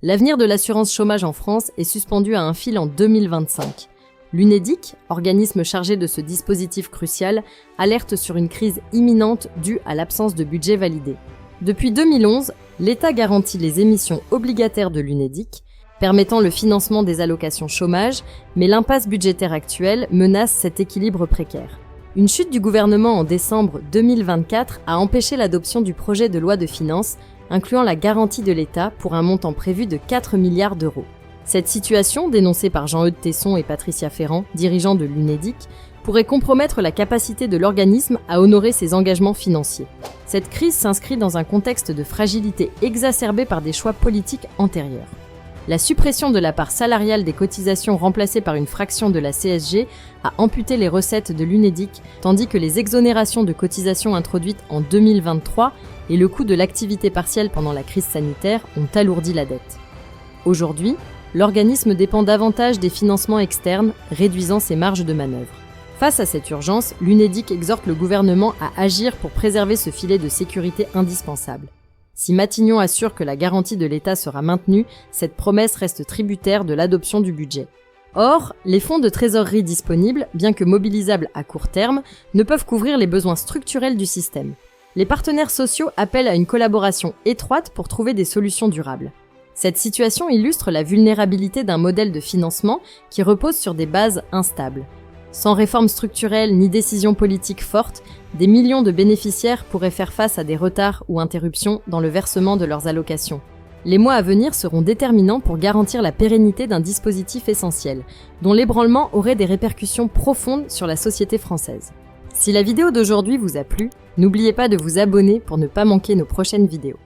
L'avenir de l'assurance chômage en France est suspendu à un fil en 2025. L'UNEDIC, organisme chargé de ce dispositif crucial, alerte sur une crise imminente due à l'absence de budget validé. Depuis 2011, l'État garantit les émissions obligataires de l'UNEDIC, permettant le financement des allocations chômage, mais l'impasse budgétaire actuelle menace cet équilibre précaire. Une chute du gouvernement en décembre 2024 a empêché l'adoption du projet de loi de finances, incluant la garantie de l'État pour un montant prévu de 4 milliards d'euros. Cette situation, dénoncée par Jean-Eudes Tesson et Patricia Ferrand, dirigeants de l'UNEDIC, pourrait compromettre la capacité de l'organisme à honorer ses engagements financiers. Cette crise s'inscrit dans un contexte de fragilité exacerbée par des choix politiques antérieurs. La suppression de la part salariale des cotisations remplacée par une fraction de la CSG a amputé les recettes de l'UNEDIC, tandis que les exonérations de cotisations introduites en 2023 et le coût de l'activité partielle pendant la crise sanitaire ont alourdi la dette. Aujourd'hui, l'organisme dépend davantage des financements externes, réduisant ses marges de manœuvre. Face à cette urgence, l'UNEDIC exhorte le gouvernement à agir pour préserver ce filet de sécurité indispensable. Si Matignon assure que la garantie de l'État sera maintenue, cette promesse reste tributaire de l'adoption du budget. Or, les fonds de trésorerie disponibles, bien que mobilisables à court terme, ne peuvent couvrir les besoins structurels du système. Les partenaires sociaux appellent à une collaboration étroite pour trouver des solutions durables. Cette situation illustre la vulnérabilité d'un modèle de financement qui repose sur des bases instables. Sans réforme structurelle ni décision politique forte, des millions de bénéficiaires pourraient faire face à des retards ou interruptions dans le versement de leurs allocations. Les mois à venir seront déterminants pour garantir la pérennité d'un dispositif essentiel, dont l'ébranlement aurait des répercussions profondes sur la société française. Si la vidéo d'aujourd'hui vous a plu, n'oubliez pas de vous abonner pour ne pas manquer nos prochaines vidéos.